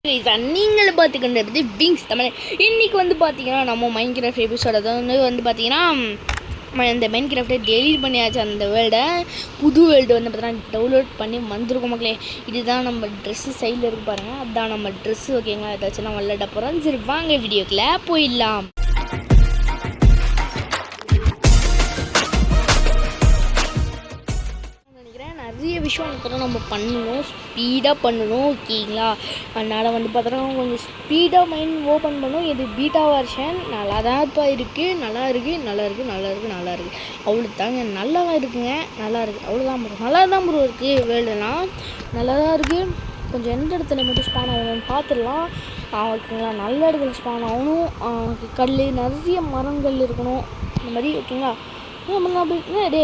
நீங்கள் பார்த்துக்கின்றது விங்ஸ் தமிழ். இன்றைக்கி வந்து பார்த்தீங்கன்னா நம்ம மைன்கிராஃப்ட் எபிசோட் வந்து பார்த்தீங்கன்னா இந்த மைன்கிராஃப்டை டெலீட் பண்ணியாச்சு. அந்த வேர்ல்டை புது வேர்ல்டு வந்து பார்த்தீங்கன்னா டவுன்லோட் பண்ணி வந்திருக்கோம் மக்களே. இதுதான் நம்ம ட்ரெஸ்ஸு சைடில் இருக்கு பாருங்கள், அதுதான் நம்ம ட்ரெஸ்ஸு. ஓகேங்களா, ஏதாச்சும் நான் விளையாட போகிறோம். சரி வாங்க வீடியோக்குள்ளே போயிடலாம். நிறைய விஷயம் இப்போ நம்ம பண்ணணும், ஸ்பீடாக பண்ணணும். ஓகேங்களா, அதனால் வந்து பார்த்தோன்னா கொஞ்சம் ஸ்பீடாக மைண்ட் ஓப்பன் பண்ணணும். இது பீட்டா வெர்ஷன் நல்லா தான் இப்போ இருக்குது. நல்லா இருக்குது அவ்வளோ தாங்க, நல்லா இருக்குங்க, நல்லா இருக்குது அவ்வளோதான் ப்ரோ. நல்லா தான் ப்ரோ இருக்குது. வேர்ல்டுலாம் நல்லா தான் இருக்குது. கொஞ்சம் எந்த இடத்துல மட்டும் ஸ்பான் ஆகணும்னு பார்த்துடலாம். ஓகேங்களா, நல்ல இடத்துல ஸ்பான் ஆகணும். கல் நிறைய மரங்கள் இருக்கணும் இந்த மாதிரி. ஓகேங்களா, டே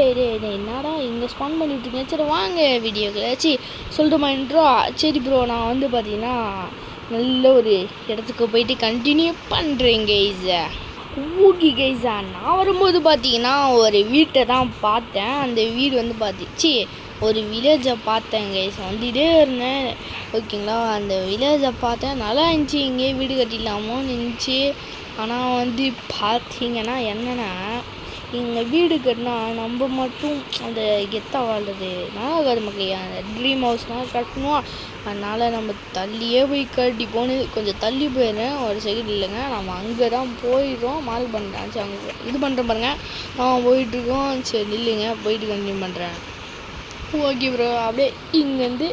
என்னடா இங்கே ஸ்பான் பண்ணிவிட்டீங்க. சரி வாங்க வீடியோக்கு சொல்லிட்டுமா இன்ட்ரோ. சரி ப்ரோ, நான் வந்து பார்த்தீங்கன்னா நல்ல ஒரு இடத்துக்கு போயிட்டு கண்டினியூ பண்ணுறேன் கைஸா. ஓகே கைஸா, நான் வரும்போது பார்த்தீங்கன்னா ஒரு வீட்டை தான் பார்த்தேன். அந்த வீடு வந்து ஒரு வில்லேஜை பார்த்தேன் கைஸ். வந்துகிட்டே இருந்தேன். ஓகேங்களா, அந்த வில்லேஜை பார்த்தேன், நல்லா இருந்துச்சு. இங்கே வீடு கட்டிடலாமோன்னு இருந்துச்சு. ஆனால் வந்து பார்த்தீங்கன்னா என்னென்னா, எங்கள் வீடு கட்டினா நம்ம மட்டும் அந்த கெத்தாக வாழ்றது நாகாது மக்களே. அந்த ட்ரீம் ஹவுஸ்னால் கட்டணும். அதனால் நம்ம தள்ளியே போய் கட்டி போனது. கொஞ்சம் தள்ளி போயிடுறேன், ஒரு செகண்ட் இல்லைங்க. நம்ம அங்கே தான் போயிடுறோம். மார்க் பண்ணுறேன். சரி அங்கே இது பண்ணுறேன் பாருங்கள், போயிட்டுருக்கோம். சரி இல்லைங்க, போயிட்டு கண்டினியூ பண்ணுறேன். ஓகே ப்ரோ, அப்படியே இங்கேருந்து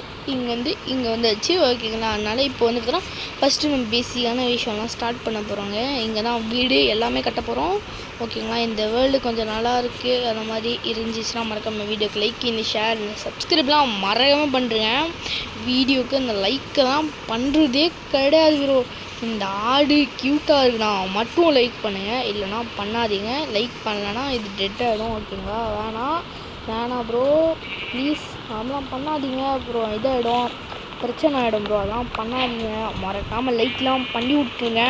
இங்கே வந்தாச்சு. ஓகேங்களா, அதனால் இப்போ வந்து பார்த்தோன்னா ஃபஸ்ட்டு நம்ம பேசிக்கான விஷயம்லாம் ஸ்டார்ட் பண்ண போகிறோங்க. இங்கே தான் வீடு எல்லாமே கட்ட போகிறோம். ஓகேங்களா, இந்த வேர்ல்டு கொஞ்சம் நல்லா இருக்குது. அந்த மாதிரி இருந்துச்சுன்னா மறக்காம வீடியோக்கு லைக், இந்த ஷேர், இந்த சப்ஸ்கிரைப்லாம் மறக்காமல் பண்ணுறேங்க. வீடியோக்கு இந்த லைக்கை தான் பண்ணுறதே கிடையாது ப்ரோ. இந்த ஆடு க்யூட்டாக இருக்குண்ணா மட்டும் லைக் பண்ணுங்கள், இல்லைனா பண்ணாதீங்க. லைக் பண்ணலைன்னா இது டெட் ஆகிடும். ஓகேங்களா, வேணாம் ப்ரோ ப்ளீஸ், அதெல்லாம் பண்ணாதீங்க ப்ரோ. இதாகிடும், பிரச்சனை ஆகிடும் ப்ரோ. அதெல்லாம் பண்ணாதீங்க, மறக்காமல் லைக்லாம் பண்ணி விட்ருங்க.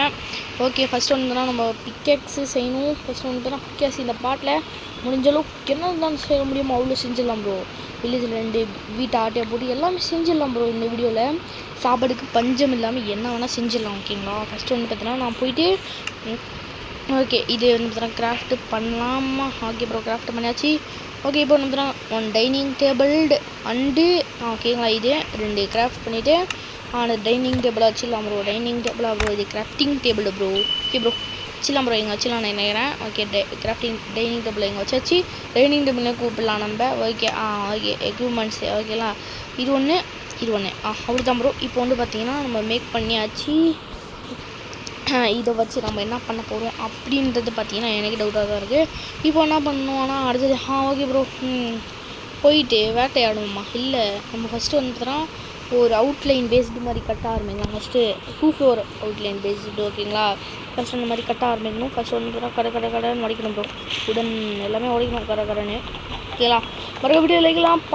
ஓகே, ஃபஸ்ட்டு வந்துன்னா நம்ம பிக்கெக்ஸு செய்யணும். ஃபஸ்ட்டு வந்துன்னா பிக்கெக்ஸ் இந்த பாட்டில் முடிஞ்சளவுக்கு என்ன தான் செய்ய முடியுமோ அவ்வளோ செஞ்சிடலாம் ப்ரோ. வில்லேஜில் 2 வீட்டை ஆட்டையை போட்டு எல்லாமே செஞ்சிடலாம் ப்ரோ. இந்த வீடியோவில் சாப்பாடுக்கு பஞ்சம் இல்லாமல் என்ன வேணால் செஞ்சிடலாம். ஓகேங்களா, ஃபஸ்ட்டு வந்து பார்த்தீங்கன்னா நான் போயிட்டு ஓகே இது வந்து பார்த்தீங்கன்னா கிராஃப்ட்டு பண்ணலாமா. ஓகே ப்ரோ, கிராஃப்ட் பண்ணியாச்சு. ஓகே, இப்போ வந்து ஒன் டைனிங் டேபிள் அண்டு ஓகேங்களா, இது 2 கிராஃப்ட் பண்ணிவிட்டு அந்த டைனிங் டேபிளாக வச்சிடலாம் ப்ரோ. டைனிங் டேபிளாக ப்ரோ, இது grafting table bro. Okay bro, வச்சிடலாம் ப்ரோ. இங்கே வச்சிடலாம் நான் நினைக்கிறேன். ஓகே, கிராஃப்டிங் டைனிங் டேபிள் இங்கே வச்சாச்சு. டைனிங் டேபிள்னு கூப்பிடலாம் நம்ம. ஓகே ஓகே, எக்யூப்மெண்ட்ஸு ஓகேங்களா, இது ஒன்று அப்படிதான் ப்ரோ. இப்போ வந்து பார்த்தீங்கன்னா நம்ம மேக் பண்ணியாச்சு. இதை வச்சு நம்ம என்ன பண்ண போகிறோம் அப்படின்றது பார்த்தீங்கன்னா எனக்கு டவுட்டாக தான் இருக்குது. இப்போ என்ன பண்ணணும்னா அடுத்தது ஓகே ப்ரோ, போயிட்டு வேட்டையாடுவோம்மா. இல்லை, நம்ம ஃபஸ்ட்டு வந்து பார்த்தோன்னா ஒரு அவுட்லைன் பேஸ்டு மாதிரி கட்ட ஆரம்பிக்கலாம். First 2 floor outline based. ஓகேங்களா, ஃபஸ்ட்டு அந்த மாதிரி கட்ட ஆரம்பிக்கணும். ஃபஸ்ட்டு வந்து பார்த்தா கடைன்னு உடைக்கணும் ப்ரோ. உடன் எல்லாமே உடைக்கணும் கடைன்னு. ஓகேங்களா, மறுபடியும் லைக்லாம்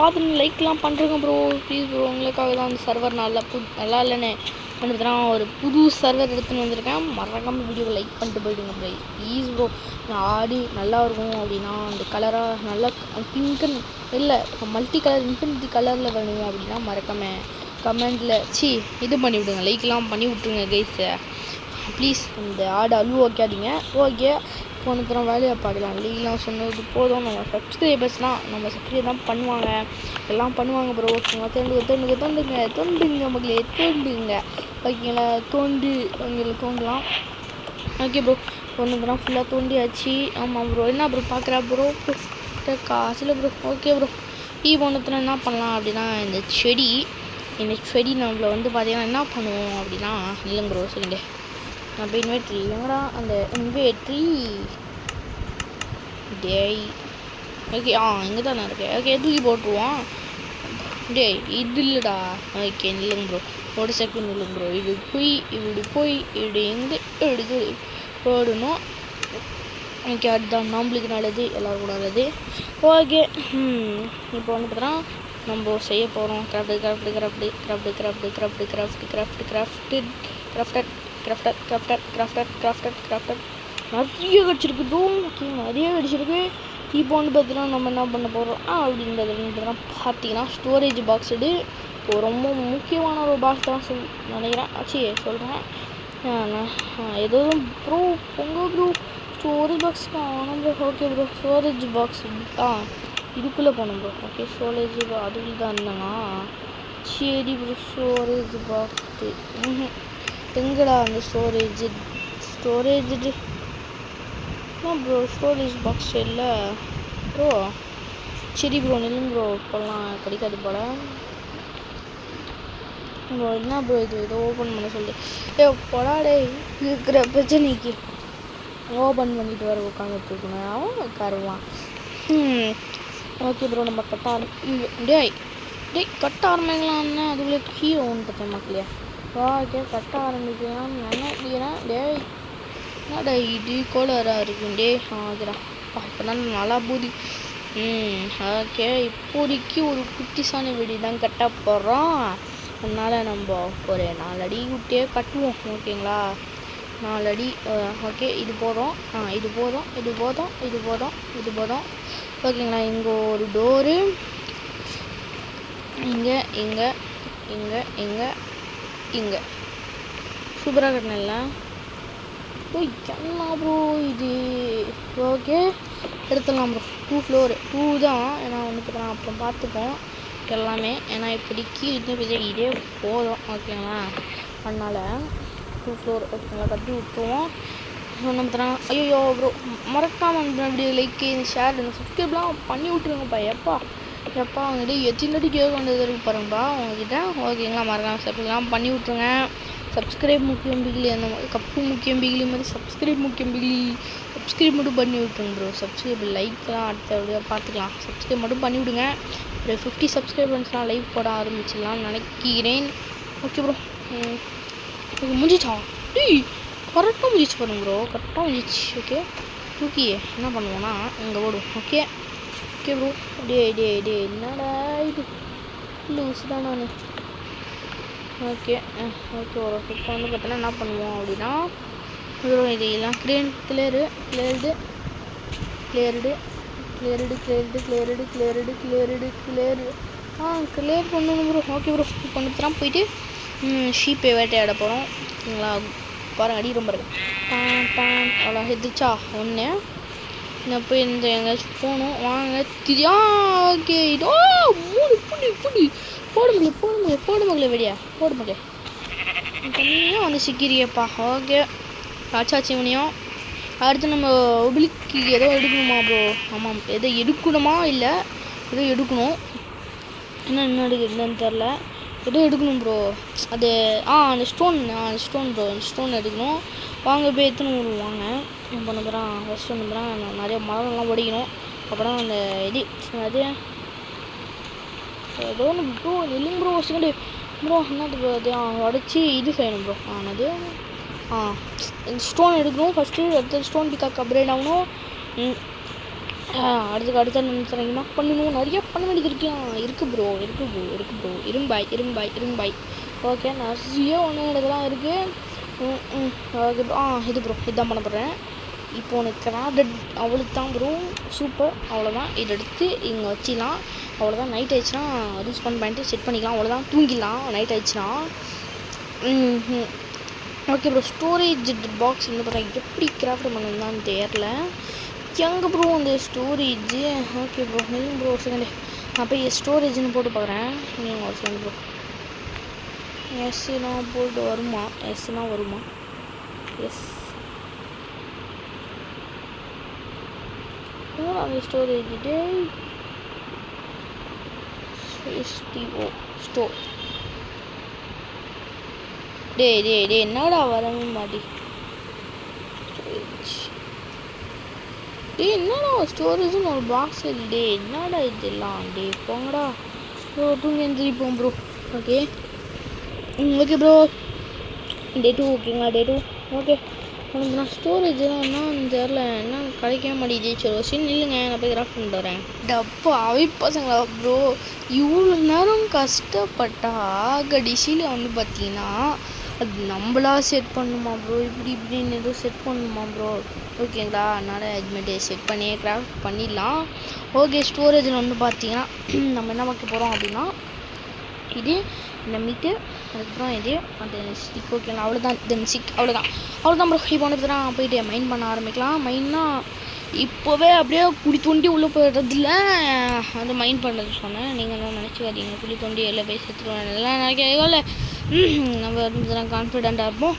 பண்ணுறேங்க ப்ரோ ப்ளீஸ் ப்ரோ. உங்களுக்காக தான் அந்த சர்வர் நல்லா இல்லைன்னு வந்து பார்த்தீங்கன்னா ஒரு புது சர்வர் எடுத்துன்னு வந்திருக்கேன். மறக்காமல் வீடியோவை லைக் பண்ணிட்டு போயிடுங்க ப்ரோ ப்ளீஸ் ப்ரோ. ஆடி நல்லா இருக்கும் அப்படின்னா அந்த கலராக நல்லா பிங்க் இல்லை மல்டி கலர் இன்ஃபினிட்டி கலரில் வேணும் அப்படின்னா மறக்காமல் கமெண்டில் இது பண்ணி விடுங்க, லைக்லாம் பண்ணி விட்ருங்க கைஸை ப்ளீஸ். இந்த ஆடு அழுவு வைக்காதீங்க. ஓகே, இப்போ வந்து வேலையை பார்க்கலாம். லைக்லாம் சொன்னது போதும். நம்ம சப்ஸ்கிரைபர்ஸ்லாம் நம்ம சப்ஸ்கிரைப் தான் பண்ணுவாங்க, எல்லாம் பண்ணுவாங்க ப்ரோ. ஓகேங்களா, தோண்டுங்க மக்களே, தோண்டுங்க. ஓகேங்களா, உங்களுக்கு தோண்டலாம். ஓகே ப்ரோ, ஒன்று ஃபுல்லாக தோண்டியாச்சு. ஆமாம் ப்ரோ, என்ன ப்ரோ பார்க்குறா ப்ரோ காசில் ப்ரோ. ஓகே ப்ரோ, இப்போ ஒன்றுத்துல என்ன பண்ணலாம் அப்படின்னா இந்த செடி நம்மளை வந்து பார்த்தீங்கன்னா என்ன பண்ணுவோம் அப்படின்னா இல்லைங்க ப்ரோ சரிங்க, நான் போய் இன்வெர்ட்ரி எங்கடா அந்த இன்வெர்ட்ரி டேய். ஓகே இங்கே தானே இருக்கேன். ஓகே, தூக்கி போட்டுருவோம். டேய் இது இல்லைடா. ஓகே இல்லைங்க ப்ரோ, ஒரு செகண்ட் இல்லைங்க ப்ரோ. இப்படி போய் இப்படி எங்கே எடுத்து போடணும். ஓகே, அதுதான் நம்மளுக்கு நல்லது, எல்லோருக்கும் நல்லது. ஓகே, இப்போ வந்து பார்த்தோன்னா நம்ம செய்ய போகிறோம் கிராஃப்டட் நிறைய கிடச்சிருக்கு ப்ரோ. ஓகே, நிறைய கிடச்சிருக்கு. இப்போ வந்து பார்த்தீங்கன்னா நம்ம என்ன பண்ண போகிறோம் அப்படின்றது பார்த்தீங்கன்னா ஸ்டோரேஜ் பாக்ஸ் ரொம்ப முக்கியமான ஒரு பாக்ஸ் தான் நினைக்கிறேன். சொல்கிறேன். எதுவும் ப்ரோ ப்ரோ ஸ்டோரேஜ் பாக்ஸ் ஆனால் bro. Okay bro storage box இதுக்குள்ளே போகணும் ப்ரோ. ஓகே ஸ்டோரேஜ் அதுக்குள்ளே தான் இருந்தேண்ணா. சரி ப்ரோ ஸ்டோரேஜ் பாக்ஸு எங்கடா அந்த ஸ்டோரேஜ் ப்ரோ ஸ்டோரேஜ் பாக்ஸ் இல்லை ப்ரோ. சரி ப்ரோ நில்லுங்க ப்ரோ, இப்போல்லாம் கிடைக்காது போல் ப்ரோ. என்ன ப்ரோ இது ஏதோ ஓப்பன் பண்ண சொல்லிட்டு பொடாடே இருக்கிற பிரச்சனைக்கு ஓப்பன் பண்ணிட்டு வர உட்காந்துட்டு இருக்கணும். அவன் உட்காருவான். ஓகே ப்ரோ நம்ம டேய் கட்ட ஆரம்பிக்கலாம்னா அதுக்குள்ளே கீழே ஒன்று மக்களையா. ஓகே கட்ட ஆரம்பிக்கலாம்னு நினைக்கிறேன். டேய் என்னடா இது கோளாராக இருக்குண்டே. ஓகேடா இப்போ தான் நல்லா போகுது. ஓகே இப்போதைக்கு ஒரு குட்டிசான வீடு தான் கட்ட போகிறோம். அதனால் நம்ம ஒரு 4 அடி விட்டே கட்டுவோம். ஓகேங்களா 4 அடி. ஓகே இது போதும். இது போதும். ஓகேங்களா இங்கே ஒரு டோரு, இங்கே சூப்பராக கட்டினல. என்ன ப்ரோ இது. ஓகே எடுத்துடலாம் ப்ரோ. 2 ஃப்ளோரு 2 தான். ஏன்னா வந்து பார்த்தா அப்புறம் பார்த்துப்போம் எல்லாமே. ஏன்னா இப்போதைக்கு இதே போதும். ஓகேங்களா அதனால் 2 ஃப்ளோர் ஓகேங்களா கட்டி விட்டுருவோம். நம்ம தரேன். ஐயோ ப்ரோ மறக்காமல் வந்து வீடியோ லைக் ஷேர் சப்ஸ்கிரைப்லாம் பண்ணி விட்ருங்கப்பா. எப்பா அவங்ககிட்ட எத்தனை கேட்க வேண்டியது இருக்கு பாருங்கப்பா அவங்ககிட்ட. ஓகேங்களா மறக்காமல் சப்ஸ்கிரைப்லாம் பண்ணி விட்ருங்க. சப்ஸ்கிரைப் முக்கியம் பிகிலி அந்த மாதிரி கப்பு முக்கியம் பிகிலி மாதிரி சப்ஸ்கிரைப் முக்கியம் பிகிலி. சப்ஸ்கிரைப் மட்டும் பண்ணி விட்டுருங்க ப்ரோ. சப்ஸ்கிரைப் லைக்லாம் அடுத்த வீடியோ பார்த்துக்கலாம். சப்ஸ்கிரைப் மட்டும் பண்ணி விடுங்க. ஒரு 50 சப்ஸ்கிரைபர்ஸ்லாம் லைவ் போட ஆரம்பிச்சிடலாம்னு நினைக்கிறேன். ஓகே ப்ரோ முடிஞ்சிச்சா? கரெக்டாக முடிச்சு பாருங்க ப்ரோ. கரெக்டாக முடிஞ்சிச்சு. ஓகே என்ன பண்ணுவோன்னா இங்கே ஓடும். Okay bro. டே என்னடா இது லூஸ் தான் நான். ஓகே ஒரு இப்போ வந்து பார்த்தோன்னா என்ன பண்ணுவோம் அப்படின்னா இது எல்லாம் கிளியரு கிளியர் பண்ணணும் ப்ரோ. ஓகே ப்ரோ இப்போ வந்து போயிட்டு ஷீப்பை வேட்டையாட போகிறோம். ஓகேங்களா பாருங்க அடி ரொம்ப இருக்கு. அவ்வளோ எதிர்ச்சா ஒன்று நான் போய் இந்த எங்கேயாச்சும் போகணும் வாங்க திரியா. ஓகே இதோ 3 புடி போடு மகளே வெடியா போடு மகளே தனியாக வந்து சிக்கிறியப்பா. ஓகே ஆச்சாச்சி இவனையும் அடுத்து நம்ம ஒபிலிக்கு ஏதோ எடுக்கணுமா ப்ரோ? ஆமாம் எதோ எடுக்கணுமா இல்லை ஏதோ எடுக்கணும். என்ன எடுக்குதுன்னு தெரில. ஏதோ எடுக்கணும் ப்ரோ. அது அந்த ஸ்டோன் ப்ரோ. ஸ்டோன் எடுக்கணும். வாங்க போய் எடுத்துன்னு வருவாங்க. என்ன பண்ண போகிறான் ஃபஸ்ட் வந்து போகிறான். நிறைய மரம்லாம் ஒடிக்கணும். அப்புறம் அந்த இது அது ஏதோ ஒன்று ப்ரோ இல்லைங்க ப்ரோ. செகண்டு ப்ரோ என்னது ப்ரோ அது உடச்சி இது செய்யணும் ப்ரோ. ஆனது இந்த ஸ்டோன் எடுக்கணும் ஃபஸ்ட்டு. அடுத்த ஸ்டோன் பிக்காக் அப்கிரேட் ஆகணும். அடுத்த நினைக்கிறீங்கன்னா பண்ணணும். நிறைய பண்ண வேண்டியது இருக்குது ப்ரோ. இரும்பாய். ஓகே நிறைய ஒன்றுலாம் இருக்குது. Okay bro. இது ப்ரோ இதுதான் பண்ண போகிறேன். இப்போ உனக்கு கிராஃப்டட் அவளுக்கு தான் ப்ரோ. சூப்பர் அவ்வளோதான். இதை எடுத்து இங்கே வச்சிடலாம். அவ்வளோதான். நைட் ஆயிடுச்சுன்னா ரீஸ்பான் பண்ணிட்டு செட் பண்ணிக்கலாம். அவ்வளோதான் தூங்கிடலாம் நைட் ஆயிடுச்சுன்னா. ஓகே ப்ரோ ஸ்டோரேஜ் பாக்ஸ் வந்து பார்த்தா எப்படி கிராஃப்ட் பண்ணதுன்னு தெரில. எங்கே ப்ரோ அந்த ஸ்டோரேஜ்? ஓகே ப்ரோ நெல் ப்ரோ செகண்டு நான் போய் ஸ்டோரேஜ்னு போட்டு பார்க்குறேன். நீங்கள் ஒரு செகண்ட் ப்ரோ. எஸ்னா போட்டு வருமா? எஸ் அந்த ஸ்டோரேஜ் ஸ்டோர் டே என்னடா வரவே மாட்டி. என்னடா ஸ்டோரேஜ்னு ஒரு பாக்ஸ் இல்லை. என்னடா இதெல்லாம் போங்கடா தூங்கி எழுந்திரிப்போம் ப்ரோ. ஓகே ப்ரோ டே 2 ஓகேங்களா டே 2 ஓகே. உனக்கு நான் ஸ்டோரேஜ் என்னன்னு தெரில. என்ன கிடைக்கவே மாட்டேங்குது. சரி சரி இல்லைங்க நான் போய் கிராஃப்ட் பண்ணிட்டு வரேன். டப்பா அவை பசங்களா ப்ரோ இவ்வளோ நேரம் கஷ்டப்பட்டா கடைசியில் வந்து பார்த்தீங்கன்னா அது நம்மளா செட் பண்ணணுமா ப்ரோ? இப்படின்னு ஏதோ செட் பண்ணணுமா ப்ரோ? ஓகேங்களா அதனால் அதுமாரி செட் பண்ணி கிராஃப்ட் பண்ணிடலாம். ஓகே ஸ்டோரேஜில் வந்து பார்த்தீங்கன்னா நம்ம என்ன வைக்க போகிறோம் அப்படின்னா இது இந்த மீட்டு அதுக்கப்புறம் இது அந்த ஸ்டிக் ஓகேங்களா அவ்வளோதான் தென் ஸ்டிக் அவ்வளோதான் ப்ரோ. இப்போ வந்து பார்த்தீங்கன்னா போயிட்டு மைண்ட் பண்ண ஆரம்பிக்கலாம். மைண்ட்னா இப்போவே அப்படியே குழி தோண்டி உள்ளே போயிடுறதில்ல அது மைண்ட் பண்ணுறது சொன்னேன். நீங்கள் என்ன நினச்சிக்காதீங்க குழி தோண்டி எல்லாம் போய் செத்துருவேன் எல்லாம் நினைக்கல. நம்ம வந்து கான்ஃபிடெண்ட்டாக இருப்போம்.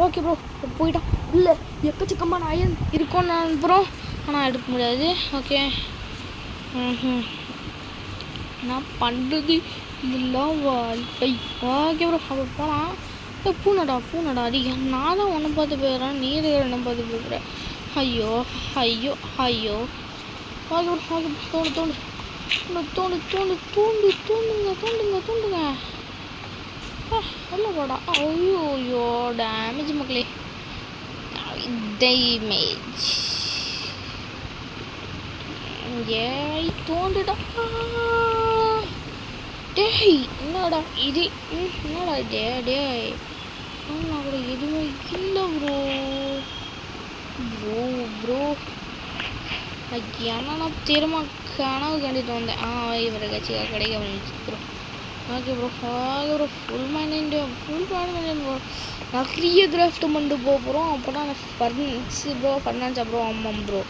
ஓகே ப்ரோ போயிட்டோம். இல்லை எக்கச்சக்கமான அயன் இருக்கும்னு நான் அனுப்புகிறோம் ஆனால் எடுக்க முடியாது. ஓகே நான் பண்ணுறது இதெல்லாம் வாழ்க்கை. ஓகே ப்ரோ அப்போ போகலாம். பூனடா அடிக்க நான் தான் ஒன்றை பார்த்து போயிடுறேன் நீ என்ன பார்த்து போய்கிற. ஐயோ ஐயோ ஐயோ ஓகே ப்ரோ ஓகே தோண்டு தோண்டுங்க உள்ள போடா. ஐயோ ஐயோ டேமேஜ் மக்களே டேமேஜ் ஏய் தோண்டுடா. டேய் என்னடா இது என்னடா டேய் நான் கூட எதுவுமே இல்லை ப்ரோ ஏன்னா நான் திரும்ப கனவு கண்டிட்டு வந்தேன். இவரை கட்சியாக கிடைக்க வந்துச்சு bro. Okay bro full mind நிறைய கிராஃப்ட் பண்ணிட்டு போகிறோம். அப்போ தான் ஃபர்னான்ஸ் ப்ரோ ஆமாம் ப்ரோ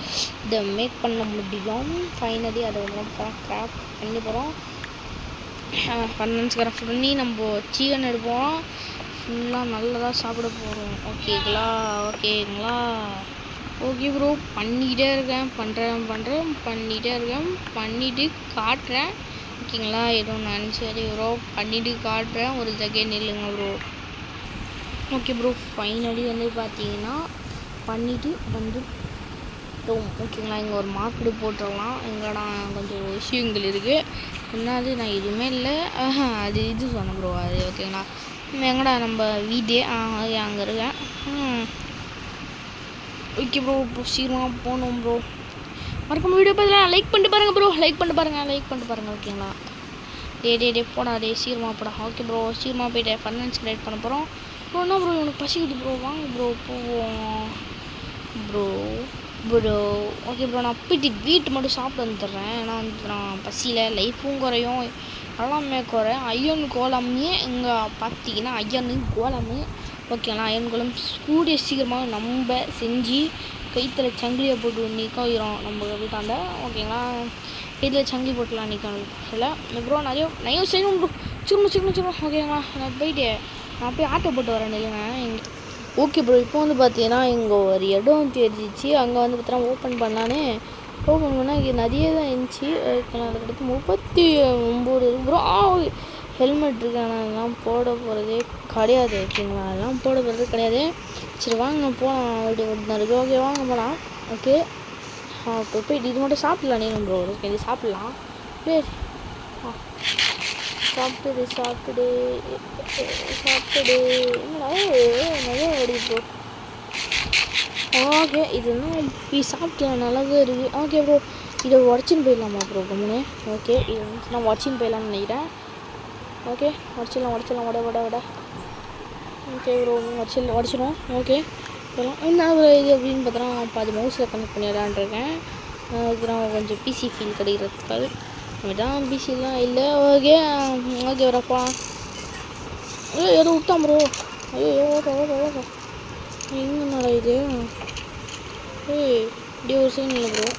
இதை மேக் பண்ண முடியும். ஃபைனலி அதை வந்து கிராஃப்ட் பண்ணி போகிறோம். ஃபர்னான்ஸ் கிராஃப்ட் பண்ணி நம்ம சிக்கன் எடுப்போம். ஃபுல்லாக நல்லதாக சாப்பிட போகிறோம். ஓகேங்களா ஓகே ப்ரோ பண்ணிக்கிட்டே இருக்கேன் பண்ணிவிட்டு காட்டுறேன். ஓகேங்களா எதுவும் நினச்சி ப்ரோ பண்ணிவிட்டு காட்டுறேன். ஒரு செகண்ட் இல்லைங்க ப்ரோ. ஓகே ப்ரோ ஃபைனலி வந்து பார்த்தீங்கன்னா பண்ணிவிட்டு வந்துட்டோம். ஓகேங்களா இங்கே ஒரு மார்க்கெட்டு போட்டுடலாம். எங்கடா கொஞ்சம் விஷயங்கள் இருக்குது என்னது நான் எதுவுமே இல்லை அது இது சொன்னேன் ப்ரோ அது. ஓகேங்களா எங்கடா நம்ம வீடே அங்கே இருக்கேன். ஓகே ப்ரோ இப்போ சீக்கிரமாக போகணும் ப்ரோ. மறக்காம வீடியோ பார்த்துலாம் லைக் பண்ணிட்டு பாருங்கள் ப்ரோ. லைக் பண்ணிட்டு பாருங்கள் ஓகேங்களா. டே போடா சீக்கிரமாக போடா. ஓகே ப்ரோ சீக்கிரமாக போய்ட்டு ஃபர்னான்ஸ் கிரியேட் பண்ண போகிறோம். ப்ரோ என்ன ப்ரோ எனக்கு பசிக்குது ப்ரோ வாங்க ப்ரோ போவோம் ப்ரோ. ஓகே ப்ரோ நான் போய்ட்டு வீட்டு மட்டும் சாப்பிட்டு வந்துடுறேன். ஏன்னா வந்து நான் பசியில் லைஃப்பும் குறையும் எல்லாமே குறையும். ஐயன் கோலமே இங்கே பார்த்தீங்கன்னா ஐயனு கோலமு. ஓகேங்களா அயன் கோலம் கூடிய சீக்கிரமாக நம்ம செஞ்சு கைத்தில் சங்கிலியை போட்டு நிற்கிறோம் நம்ம வீட்டாண்ட. ஓகேங்களா கைத்தில் சங்கிலி போட்டுலாம் நிற்கணும் இல்லை ப்ரோ நிறைய செய்யணும் ப்ரோ. சீக்கிரம் ஓகேங்களா நான் போய் ஆட்டோ போட்டு வரேன் இல்லைங்க. ஓகே ப்ரோ இப்போ வந்து பார்த்தீங்கன்னா இங்கே ஒரு இடம் தெரிஞ்சிச்சு. அங்கே வந்து பார்த்தீங்கன்னா ஓப்பன் பண்ணால் இங்கே நிறைய தான் இருந்துச்சு. ஓகேங்களா அதுக்கடுத்து 39 ப்ரோ ஹெல்மெட் இருக்கு. ஆனால் அதெல்லாம் போட போகிறதே கிடையாது. ஓகேங்களா அதெல்லாம் போட போகிறது கிடையாது. சரி வாங்க போகலாம். வீடியோ இருக்குது ஓகே வாங்க போகலாம். ஓகே போய்ட்டு இது மட்டும் சாப்பிட்லாம் நீங்கள் ப்ரோ. ஓகே இது சாப்பிட்லாம் சரி சாப்பிடு என்னடா நிறைய ஓடி ப்ரோ. ஓகே இது என்ன இப்படி சாப்பிட்லாம் நல்லாவே இருக்குது. ஓகே ப்ரோ இதை உடச்சின்னு போயிடலாமா ப்ரோ கம்முன்னு. ஓகே இது வந்து நான் உடச்சின்னு போயிடலாம்னு நினைக்கிறேன். ஓகே உடச்சிடலாம் வட. Okay bro உடச்சிடும். ஓகே போகலாம். என்ன இது அப்படின்னு பார்த்தோன்னா பாதி மவுஸில் கனெக்ட் பண்ணிடலான்ருக்கேன். அதுக்கு நான் கொஞ்சம் பிசி ஃபீல் கிடைக்கிறதுக்காக அதுதான் பிசிலாம் இல்லை. ஓகே வரப்பா ஏதோ விட்டான் ப்ரோ. ஐயோ ஓட எங்கேனாடா இது இப்படி ஒரு சைன் இல்லை ப்ரோ.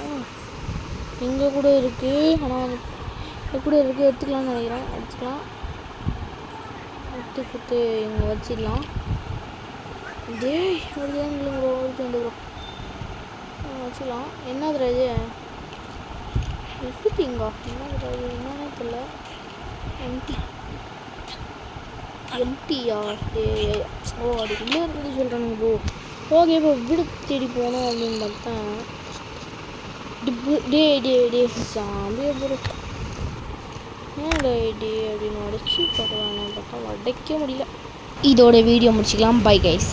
எங்கே கூட இருக்குது ஆனால் கூட இருக்குது எடுத்துக்கலாம்னு நினைக்கிறேன். எடுத்துக்கலாம் கொடுத்து இங்கே வச்சிடலாம். அப்படிதான் இல்லை ப்ரோ ப்ரோ வச்சிடலாம். என்னதுடா இது ஷூட்டிங்கா என்னதுடா இது என்னன்னே தெரியல. எம்டியா அது உள்ளே இருந்து சொல்கிறானுங்க ப்ரோ. ஓகே ப்ரோ வீடு தேடி போகணும் அப்படின்னு பார்த்தேன். டே சாம்பியே ப்ரோ ஏன்டா அப்படின்னு உடச்சி போடுவாங்க பார்த்தா உடைக்க முடியல. இதோட வீடியோ முடிச்சுக்கலாம். Bye guys.